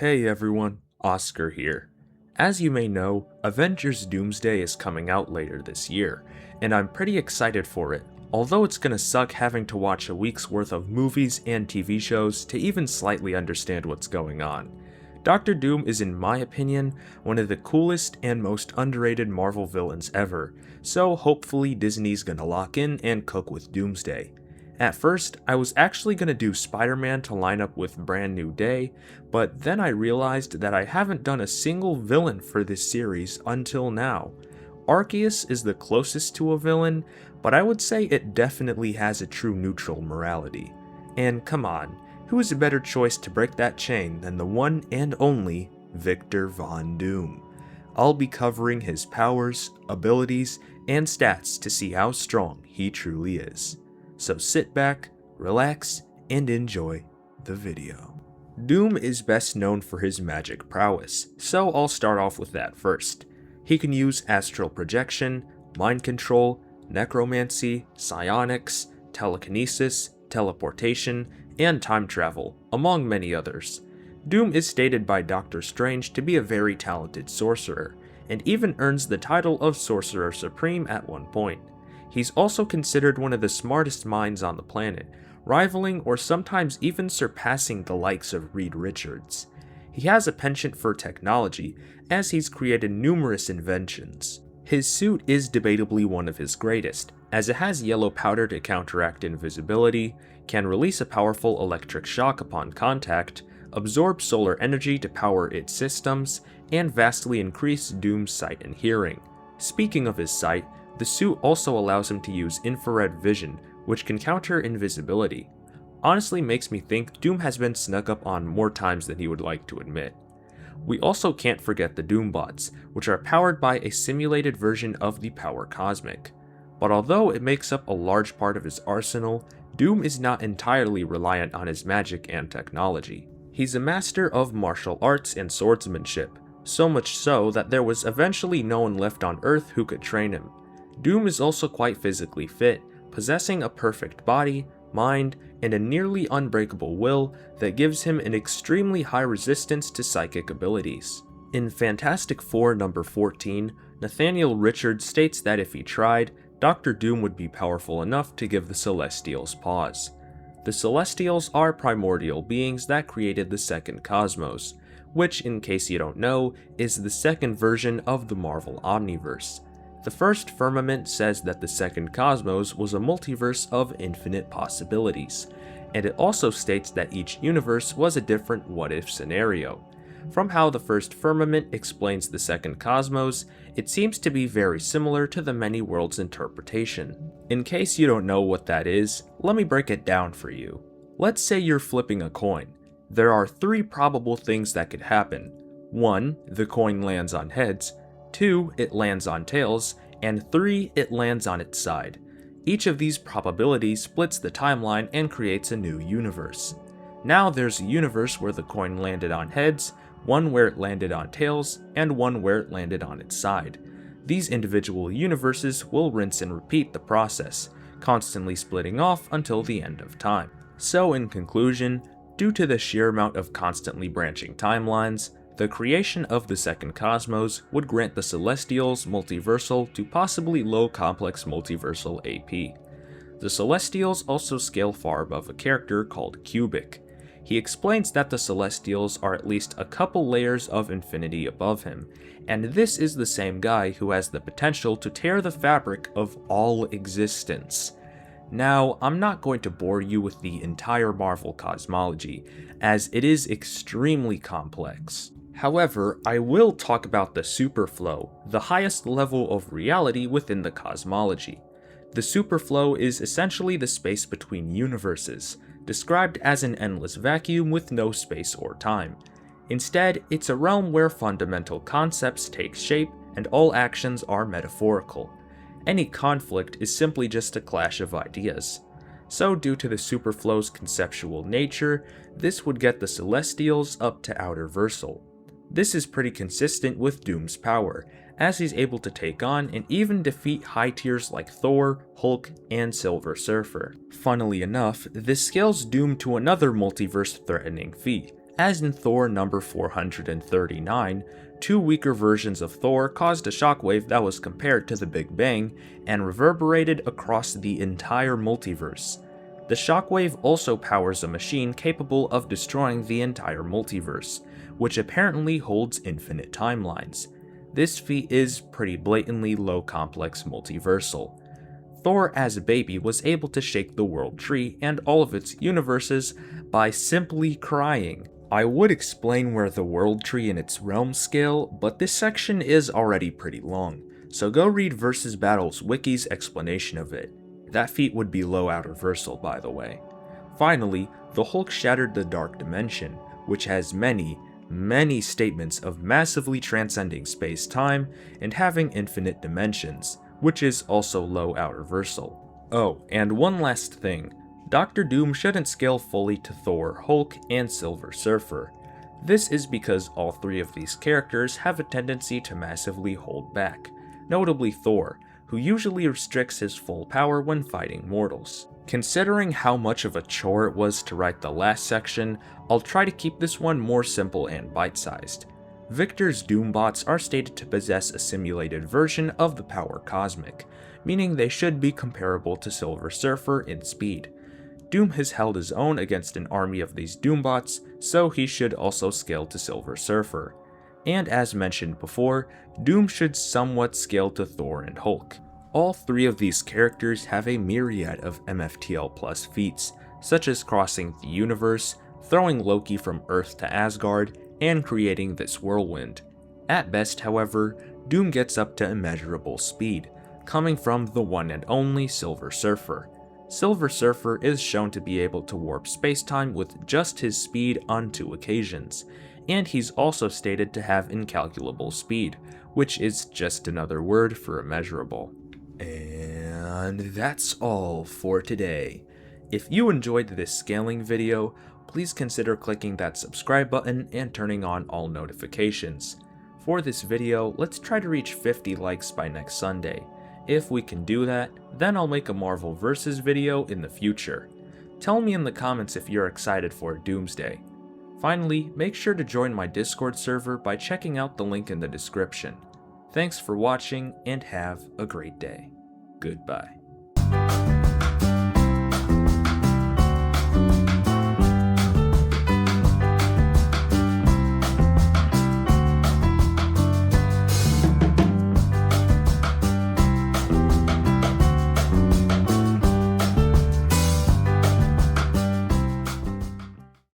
Hey everyone, Oscar here. As you may know, Avengers Doomsday is coming out later this year, and I'm pretty excited for it, although it's gonna suck having to watch a week's worth of movies and TV shows to even slightly understand what's going on. Doctor Doom is, in my opinion, one of the coolest and most underrated Marvel villains ever, so hopefully Disney's gonna lock in and cook with Doomsday. At first, I was actually going to do Spider-Man to line up with Brand New Day, but then I realized that I haven't done a single villain for this series until now. Arceus is the closest to a villain, but I would say it definitely has a true neutral morality. And come on, who is a better choice to break that chain than the one and only Victor Von Doom? I'll be covering his powers, abilities, and stats to see how strong he truly is. So sit back, relax, and enjoy the video. Doom is best known for his magic prowess, so I'll start off with that first. He can use astral projection, mind control, necromancy, psionics, telekinesis, teleportation, and time travel, among many others. Doom is stated by Doctor Strange to be a very talented sorcerer, and even earns the title of Sorcerer Supreme at one point. He's also considered one of the smartest minds on the planet, rivaling or sometimes even surpassing the likes of Reed Richards. He has a penchant for technology, as he's created numerous inventions. His suit is debatably one of his greatest, as it has yellow powder to counteract invisibility, can release a powerful electric shock upon contact, absorb solar energy to power its systems, and vastly increase Doom's sight and hearing. Speaking of his sight, the suit also allows him to use infrared vision, which can counter invisibility. Honestly makes me think Doom has been snuck up on more times than he would like to admit. We also can't forget the Doombots, which are powered by a simulated version of the power cosmic. But although it makes up a large part of his arsenal, Doom is not entirely reliant on his magic and technology. He's a master of martial arts and swordsmanship, so much so that there was eventually no one left on Earth who could train him. Doom is also quite physically fit, possessing a perfect body, mind, and a nearly unbreakable will that gives him an extremely high resistance to psychic abilities. In Fantastic Four number 14, Nathaniel Richards states that if he tried, Doctor Doom would be powerful enough to give the Celestials pause. The Celestials are primordial beings that created the second cosmos, which, in case you don't know, is the second version of the Marvel Omniverse. The first firmament says that the second cosmos was a multiverse of infinite possibilities, and it also states that each universe was a different what-if scenario. From how the first firmament explains the second cosmos, it seems to be very similar to the many worlds interpretation. In case you don't know what that is, let me break it down for you. Let's say you're flipping a coin. There are three probable things that could happen. 1. The coin lands on heads. 2. It lands on tails, and 3. It lands on its side. Each of these probabilities splits the timeline and creates a new universe. Now there's a universe where the coin landed on heads, one where it landed on tails, and one where it landed on its side. These individual universes will rinse and repeat the process, constantly splitting off until the end of time. So in conclusion, due to the sheer amount of constantly branching timelines, the creation of the second cosmos would grant the Celestials multiversal to possibly low complex multiversal AP. The Celestials also scale far above a character called Cubic. He explains that the Celestials are at least a couple layers of infinity above him, and this is the same guy who has the potential to tear the fabric of all existence. Now, I'm not going to bore you with the entire Marvel cosmology, as it is extremely complex. However, I will talk about the superflow, the highest level of reality within the cosmology. The superflow is essentially the space between universes, described as an endless vacuum with no space or time. Instead, it's a realm where fundamental concepts take shape and all actions are metaphorical. Any conflict is simply just a clash of ideas. So due to the superflow's conceptual nature, this would get the Celestials up to outerversal. This is pretty consistent with Doom's power, as he's able to take on and even defeat high tiers like Thor, Hulk, and Silver Surfer. Funnily enough, this scales Doom to another multiverse-threatening feat, As in Thor number 439, two weaker versions of Thor caused a shockwave that was compared to the Big Bang and reverberated across the entire multiverse. The shockwave also powers a machine capable of destroying the entire multiverse, which apparently holds infinite timelines. This feat is pretty blatantly low complex multiversal. Thor as a baby was able to shake the world tree and all of its universes by simply crying. I would explain where the world tree in its realm scale, but this section is already pretty long, so go read Versus Battles Wiki's explanation of it. That feat would be low outerversal, by the way. Finally, the Hulk shattered the Dark Dimension, which has many statements of massively transcending space-time and having infinite dimensions, which is also low outerversal. Oh, and one last thing. Doctor Doom shouldn't scale fully to Thor, Hulk, and Silver Surfer. This is because all three of these characters have a tendency to massively hold back, notably Thor, who usually restricts his full power when fighting mortals. Considering how much of a chore it was to write the last section, I'll try to keep this one more simple and bite-sized. Victor's Doombots are stated to possess a simulated version of the power cosmic, meaning they should be comparable to Silver Surfer in speed. Doom has held his own against an army of these Doombots, so he should also scale to Silver Surfer. And as mentioned before, Doom should somewhat scale to Thor and Hulk. All three of these characters have a myriad of MFTL plus feats, such as crossing the universe, throwing Loki from Earth to Asgard, and creating this whirlwind. At best, however, Doom gets up to immeasurable speed, coming from the one and only Silver Surfer. Silver Surfer is shown to be able to warp spacetime with just his speed on 2 occasions, and he's also stated to have incalculable speed, which is just another word for immeasurable. And that's all for today. If you enjoyed this scaling video, please consider clicking that subscribe button and turning on all notifications. For this video, let's try to reach 50 likes by next Sunday. If we can do that, then I'll make a Marvel vs. video in the future. Tell me in the comments if you're excited for Doomsday. Finally, make sure to join my Discord server by checking out the link in the description. Thanks for watching and have a great day. Goodbye.